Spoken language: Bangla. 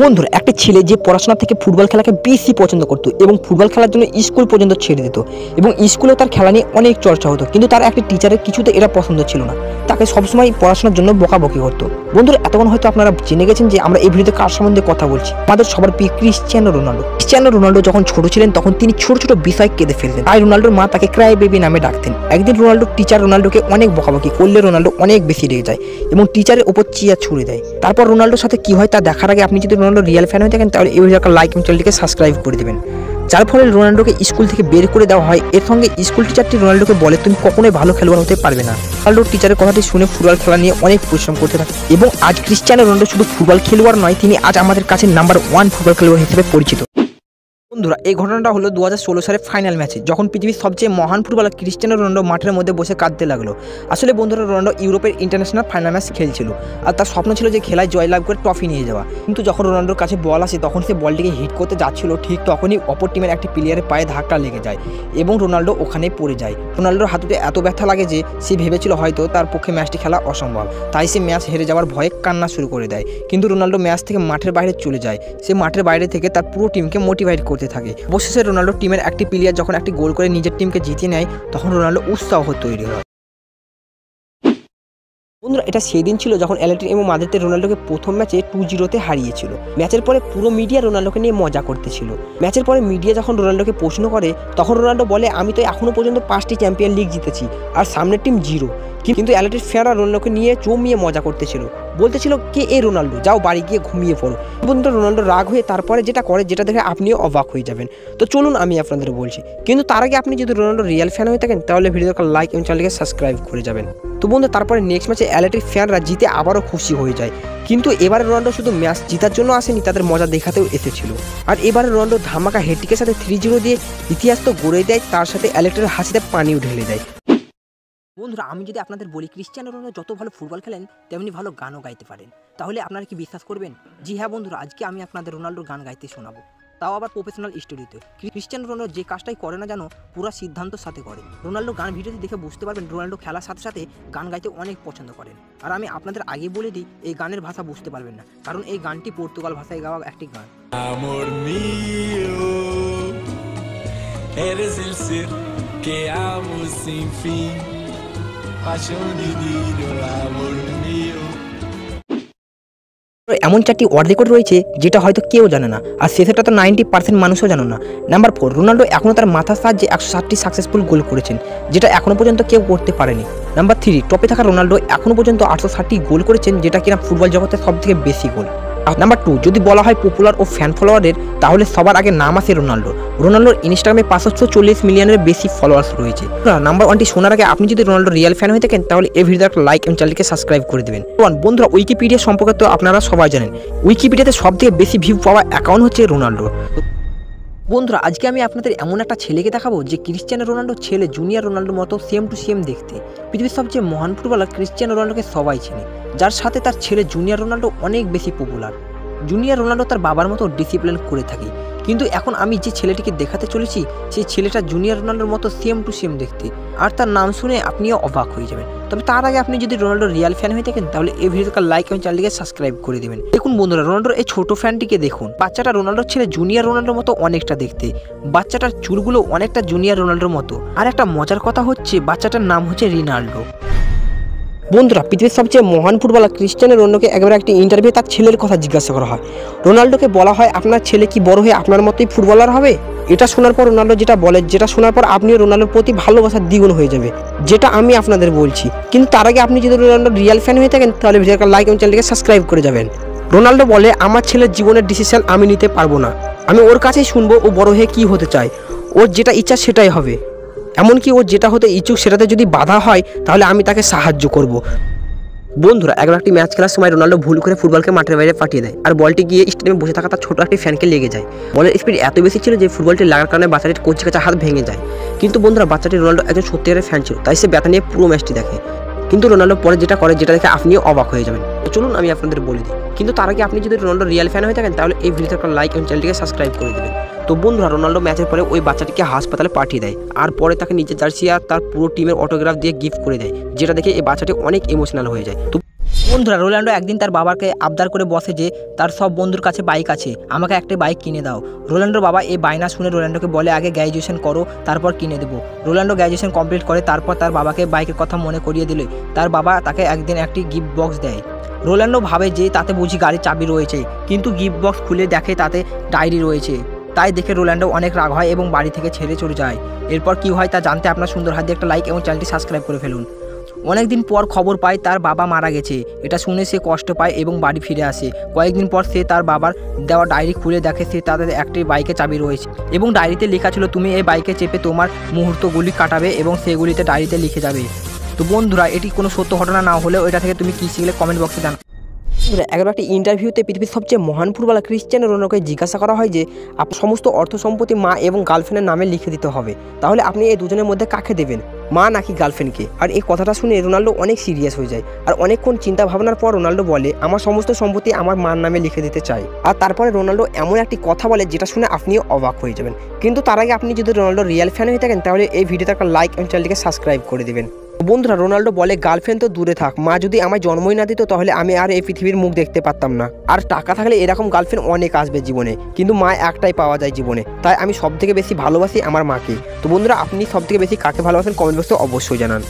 বন্ধুরা একটা ছেলে যে পড়াশোনা থেকে ফুটবল খেলাকে বেশি পছন্দ করত এবং ফুটবল খেলার জন্য স্কুল পর্যন্ত ছেড়ে দিত এবং স্কুলেও তার খেলা নিয়ে অনেক চর্চা হতো, কিন্তু তার একটা টিচারের কিছুতে এটা পছন্দ ছিল না, তাকে সবসময় পড়াশোনার জন্য বকাবকি করতো। বন্ধুরা এতক্ষণ হয়তো আপনারা জেনে গেছেন যে আমরা এই ভিডিওতে কার সম্বন্ধে কথা বলছি। আমাদের সবার প্রিয় ক্রিশ্চিয়ানো রোনাল্ডো। ক্রিশ্চিয়ানো রোনাল্ডো যখন ছোট ছিলেন তখন তিনি ছোট ছোট বিষয় কেঁদে ফেলতেন, তাই রোনাল্ডোর মা তাকে ক্রাই বেবি নামে ডাকতেন। একদিন রোনাল্ডোর টিচার রোনাল্ডোকে অনেক বকাবকি করলে রোনাল্ডো অনেক বেশি রেগে যায় এবং টিচারের উপর চেয়ার ছুড়ে দেয়। তারপর রোনাল্ডোর সাথে কি হয় তা দেখার আগে আপনি যদি রোনাল্ডো রিয়েল ফ্যান হয়ে থাকেন তাহলে এই ভিডিওটা লাইক এবং চ্যানেলটিকে সাবস্ক্রাইব করে দেবেন। যার ফলে রোনাল্ডোকে স্কুল থেকে বের করে দেওয়া হয়। এর সঙ্গে স্কুল টিচারটি রোনাল্ডোকে বলে তুমি কখনোই ভালো খেলোয়াড় হতে পারবে না। রোনাল্ডোর টিচারের কথাটি শুনে ফুটবল খেলা নিয়ে অনেক পরিশ্রম করতে থাকে এবং আজ ক্রিশ্চিয়ানো রোনাল্ডো শুধু ফুটবল খেলোয়াড় নয়, তিনি আজ আমাদের কাছে নাম্বার 1 ফুটবল খেলোয়াড় হিসেবে পরিচিত। বন্ধুরা এই ঘটনাটা হলো 2016 সালের ফাইনাল ম্যাচে, যখন পৃথিবীর সবচেয়ে মহান ফুটবলার ক্রিশ্চিয়ানো রোনাল্ডো মাঠের মধ্যে বসে কাঁদতে লাগলো। আসলে বন্ধুরা রোনাল্ডো ইউরোপের ইন্টারন্যাশনাল ফাইনাল ম্যাচ খেলছিল আর তার স্বপ্ন ছিল যে খেলায় জয়লাভ করে ট্রফি নিয়ে যাওয়া। কিন্তু যখন রোনাল্ডোর কাছে বল আসে তখন সে বলটিকে হিট করতে যাচ্ছিল, ঠিক তখনই অপর টিমের একটি প্লেয়ারের পায়ে ধাক্কা লেগে যায় এবং রোনাল্ডো ওখানেই পড়ে যায়। রোনাল্ডোর হাতুতে এত ব্যথা লাগে যে সে ভেবেছিল হয়তো তার পক্ষে ম্যাচটি খেলা অসম্ভব, তাই সে ম্যাচ হেরে যাওয়ার ভয়ে কান্না শুরু করে দেয়। কিন্তু রোনাল্ডো ম্যাচ থেকে মাঠের বাইরে চলে যায়। সে মাঠের বাইরে থেকে তার পুরো টিমকে মোটিভেট করতে থাকে। অবশেষে রোনাল্ডো টিমের একটি প্লেয়ার যখন একটি গোল করে নিজের টিমকে জিতিয়ে নেয় তখন রোনাল্ডো উৎসাহ তৈরি হয়। বন্ধুরা এটা সেই দিন ছিল যখন অ্যাটলেটিকো এবং মাদ্রিদ রোনাল্ডোকে প্রথম ম্যাচে 2-0 হারিয়েছিল। ম্যাচের পরে পুরো মিডিয়া রোনাল্ডোকে নিয়ে মজা করতেছিল। ম্যাচের পরে মিডিয়া যখন রোনাল্ডোকে প্রশ্ন করে তখন রোনাল্ডো বলে আমি তো এখনো পর্যন্ত 5টি চ্যাম্পিয়ন লিগ জিতেছি আর সামনের টিম 0। কিন্তু অ্যাটলেটিক ফ্যানরা রোনাল্ডোকে নিয়ে জমিয়ে মজা করতেছিল, বলতেছিল কে এই রোনাল্ডো, যাও বাড়ি গিয়ে ঘুমিয়ে পড়ো। বন্ধুরা রোনাল্ডো রাগ হয়ে তারপরে যেটা করে, যেটা দেখে আপনিও অবাক হয়ে যাবেন। তো চলুন আমি আপনাদের বলছি, কিন্তু তার আগে আপনি যদি রোনাল্ডো রিয়েল ফ্যান হয়ে থাকেন তাহলে ভিডিওটা লাইক এবং চ্যানেলকে সাবস্ক্রাইব করে যাবেন। তো বন্ধু তারপরে নেক্সট ম্যাচে অ্যাটলেটিক ফ্যানরা জিতে আবারও খুশি হয়ে যায়। কিন্তু এবারে রোনাল্ডো শুধু ম্যাচ জেতার জন্য আসেনি, তাদের মজা দেখাতেও এসেছিল। আর এবারে রোনাল্ডো ধামাকা হেডটিকের সাথে 3-0 দিয়ে ইতিহাস তো গড়ে দেয়, তার সাথে অ্যাটলেটিকের হাসিতে পানিও ঢেলে দেয়। বন্ধুরা আমি যদি আপনাদের বলি ক্রিশ্চিয়ানো রোনাল্ডো যত ভালো ফুটবল খেলেন তেমনি ভালো গানও গাইতে পারেন, তাহলে আপনারা কি বিশ্বাস করবেন? জি হ্যাঁ বন্ধুরা, আজকে আমি আপনাদের রোনাল্ডোর গান গাইতে শোনাবো, তাও আবার প্রফেশনাল স্টুডিওতে। ক্রিশ্চিয়ানো রোনাল্ডো যে কাজটাই করে না জানো পুরো সিদ্ধান্তর সাথে করে। রোনাল্ডো গান ভিডিওতে দেখে বুঝতে পারবেন রোনাল্ডো খেলার সাথে সাথে গান গাইতে অনেক পছন্দ করেন। আর আমি আপনাদের আগে বলে দিই এই গানের ভাষা বুঝতে পারবেন না, কারণ এই গানটি পর্তুগাল ভাষায় গাওয়া একটি গান। Amor mío, eres el ser que amo sin fin, pasión divino, amor mío। এমন 4টি ওয়ার্ল্ড রেকর্ড রয়েছে যেটা হয়তো কেউ জানে না, আর শেষেরটা তো 90% মানুষও জানে না। নাম্বার 4, রোনাল্ডো এখনও তার মাথার সাহায্যে 160টি সাকসেসফুল গোল করেছেন, যেটা এখনও পর্যন্ত কেউ করতে পারেনি। নাম্বার 3, টপে থাকা রোনাল্ডো এখনও পর্যন্ত 860টি গোল করেছেন, যেটা কিনা ফুটবল জগতের সবথেকে বেশি গোল। নাম্বার 2, যদি বলা হয় পপুলার ও ফ্যান ফলোয়ারের তাহলে সবার আগে নাম আসে রোনাল্ডো। রোনাল্ডোর ইনস্টাগ্রামে 540 মিলিয়নের বেশি ফলোয়ার্স রয়েছে। নাম্বার 1টি শোনার আগে আপনি যদি রোনাল্ডো রিয়েল ফ্যান হয়ে থাকেন তাহলে এই ভিডিওতে একটা লাইক এবং চ্যানেলকে সাবস্ক্রাইব করে দেবেন। বন্ধুরা উইকিপিডিয়া সম্পর্কে তো আপনারা সবাই জানেন, উইকিপিডিয়াতে সবথেকে বেশি ভিউ পাওয়া অ্যাকাউন্ট হচ্ছে রোনাল্ডোর। বন্ধুরা আজকে আমি আপনাদের এমন একটা ছেলেকে দেখাবো যে ক্রিশ্চিয়ানো রোনাল্ডোর ছেলে জুনিয়র রোনাল্ডোর মতো সেম টু সেম দেখতে। পৃথিবীর সবচেয়ে মহান ফুটবলার ক্রিশ্চিয়ানো রোনাল্ডোকে সবাই চেনে, যার সাথে তার ছেলে জুনিয়র রোনাল্ডো অনেক বেশি পপুলার। জুনিয়র রোনাল্ডো তার বাবার মতো ডিসিপ্লিন করে থাকে, কিন্তু এখন আমি যে ছেলেটিকে দেখাতে চলেছি সেই ছেলেটা জুনিয়র রোনাল্ডোর মতো সেম টু সেম দেখতে, আর তার নাম শুনে আপনিও অবাক হয়ে যাবেন। তবে তার আগে আপনি যদি রোনাল্ডো রিয়েল ফ্যান হয়ে থাকেন তাহলে এই ভিডিওটা লাইক এবং চ্যানেলটিকে সাবস্ক্রাইব করে দেবেন। দেখুন বন্ধুরা রোনাল্ডোর এই ছোট ফ্যানটিকে দেখুন, বাচ্চাটা রোনাল্ডোর ছেলে জুনিয়র রোনাল্ডোর মতো অনেকটা দেখতে, বাচ্চাটার চুলগুলো অনেকটা জুনিয়র রোনাল্ডোর মতো। আর একটা মজার কথা হচ্ছে বাচ্চাটার নাম হচ্ছে রিনাল্ডো। বন্ধুরা পৃথিবীর সবচেয়ে মহান ফুটবলার ক্রিশ্চিয়ানো রোনাল্ডোকে একবার একটি ইন্টারভিউ তার ছেলের কথা জিজ্ঞাসা করা হয়। রোনাল্ডোকে বলা হয় আপনার ছেলে কি বড় হয়ে আপনার মতোই ফুটবলার হবে? এটা শোনার পর রোনাল্ডো যেটা বলে, যেটা শোনার পর আপনিও রোনাল্ডোর প্রতি ভালোবাসার দ্বিগুণ হয়ে যাবে, যেটা আমি আপনাদের বলছি। কিন্তু তার আগে আপনি যদি রোনাল্ডোর রিয়েল ফ্যান হয়ে থাকেন তাহলে ভিডিওটা লাইক এবং চ্যানেলকে সাবস্ক্রাইব করে যাবেন। রোনাল্ডো বলে আমার ছেলের জীবনের ডিসিশন আমি নিতে পারবো না, আমি ওর কাছেই শুনবো ও বড় হয়ে কী হতে চায়, ওর যেটা ইচ্ছা সেটাই হবে, এমনকি ও যেটা হতে ইচ্ছুক সেটাতে যদি বাধা হয় তাহলে আমি তাকে সাহায্য করব। বন্ধুরা একবার একটি ম্যাচ খেলার সময় রোনাল্ডো ভুল করে ফুটবলকে মাঠের বাইরে পাঠিয়ে দেয়, আর বলটি গিয়ে স্টেডিয়ামে বসে থাকা তার ছোট একটি ফ্যানকে লেগে যায়। বলের স্পিড এত বেশি ছিল যে ফুটবলটি লাগার কারণে বাচ্চাটির কোচের কাছে হাত ভেঙে যায়। কিন্তু বন্ধুরা বাচ্চাটি রোনাল্ডো একজন সত্যিকারের ফ্যান ছিল, তাই সে ব্যথা নিয়ে পুরো ম্যাচটি দেখে। কিন্তু রোনাল্ডো পরে যেটা করে, যেটা দেখে আপনিও অবাক হয়ে যাবেন। তো চলুন আমি আপনাদের বলে দিই, কিন্তু তার আগে আপনি যদি রোনাল্ডো রিয়েল ফ্যান হয়ে থাকেন তাহলে এই ভিডিওতে একটা লাইক এবং চ্যানেলটিকে সাবস্ক্রাইব করে দেবেন। তো বন্ধুরা রোনাল্ডো ম্যাচের পরে ওই বাচ্চাটিকে হাসপাতালে পাঠিয়ে দেয়, আর পরে তাকে নিজের জার্সি আর তার পুরো টিমের অটোগ্রাফ দিয়ে গিফট করে দেয়, যেটা দেখে এই বাচ্চাটি অনেক ইমোশনাল হয়ে যায়। তো বন্ধুরা, রোনাল্ডো একদিন তার বাবাকে আবদার করে বসে যে তার সব বন্ধুর কাছে বাইক আছে, আমাকে একটা বাইক কিনে দাও। রোনাল্ডোর বাবা এই বায়না শুনে রোনাল্ডোকে বলে আগে গ্র্যাজুয়েশন করো, তারপর কিনে দেবো। রোনাল্ডো গ্র্যাজুয়েশন কমপ্লিট করে তারপর তার বাবাকে বাইকের কথা মনে করিয়ে দিলে তার বাবা তাকে একদিন একটি গিফট বক্স দেয়। রোনাল্ডো ভাবে যে তাতে বুঝি গাড়ির চাবি রয়েছে, কিন্তু গিফট বক্স খুলে দেখে তাতে ডায়েরি রয়েছে। তাই দেখে রোনাল্ডো অনেক রাগ হয় এবং বাড়ি থেকে ছেড়ে চলে যায়। এরপর কি হয় তা জানতে আপনার সুন্দর হাত দিয়ে একটা লাইক এবং চ্যানেলটি সাবস্ক্রাইব করে ফেলুন। অনেকদিন পর খবর পায় তার বাবা মারা গেছে। এটা শুনে সে কষ্ট পায় এবং বাড়ি ফিরে আসে। কয়েকদিন পর সে তার বাবার দেওয়া ডায়েরি খুলে দেখে সে তাদের একটি বাইকে চাবি রয়েছে এবং ডায়েরিতে লেখা ছিল তুমি এই বাইকে চেপে তোমার মুহূর্তগুলি কাটাবে এবং সেগুলিতে ডায়েরিতে লিখে যাবে। তো বন্ধুরা, এটি কোনো সত্য ঘটনা না হলেও এটা থেকে তুমি কী শিখলে কমেন্ট বক্সে জানাও। একবার একটি ইন্টারভিউতে পৃথিবীর সবচেয়ে মহান ফুটবলার ক্রিশ্চিয়ানো রোনাল্ডোকে জিজ্ঞাসা করা হয় যে আপনার সমস্ত অর্থ সম্পত্তি মা এবং গার্লফ্রেন্ডের নামে লিখে দিতে হবে, তাহলে আপনি এই দুজনের মধ্যে কাকে দেবেন, মা নাকি গার্লফ্রেন্ডকে? আর এই কথাটা শুনে রোনাল্ডো অনেক সিরিয়াস হয়ে যায়। আর অনেকক্ষণ চিন্তা ভাবনার পর রোনাল্ডো বলে আমার সমস্ত সম্পত্তি আমার মার নামে লিখে দিতে চাই। আর তারপরে রোনাল্ডো এমন একটি কথা বলে যেটা শুনে আপনিও অবাক হয়ে যাবেন। কিন্তু তার আগে আপনি যদি রোনাল্ডোর রিয়েল ফ্যান হয়ে থাকেন তাহলে এই ভিডিওতে একটা লাইক এবং চ্যানেলটিকে সাবস্ক্রাইব করে দেবেন। বন্ধুরা, রোনাল্ডো বলে গার্লফ্রেন্ড তো দূরে থাক, মা যদি আমায় জন্মই না দিত তাহলে আমি আর এই পৃথিবীর মুখ দেখতে পারতাম না। আর টাকা থাকলে এরকম গার্লফ্রেন্ড অনেক আসবে জীবনে, কিন্তু মা একটাই পাওয়া যায় জীবনে। তাই আমি সবথেকে বেশি ভালোবাসি আমার মাকে। তো বন্ধুরা, আপনি সবথেকে বেশি কাকে ভালোবাসেন কমেন্ট বক্সে অবশ্যই জানান।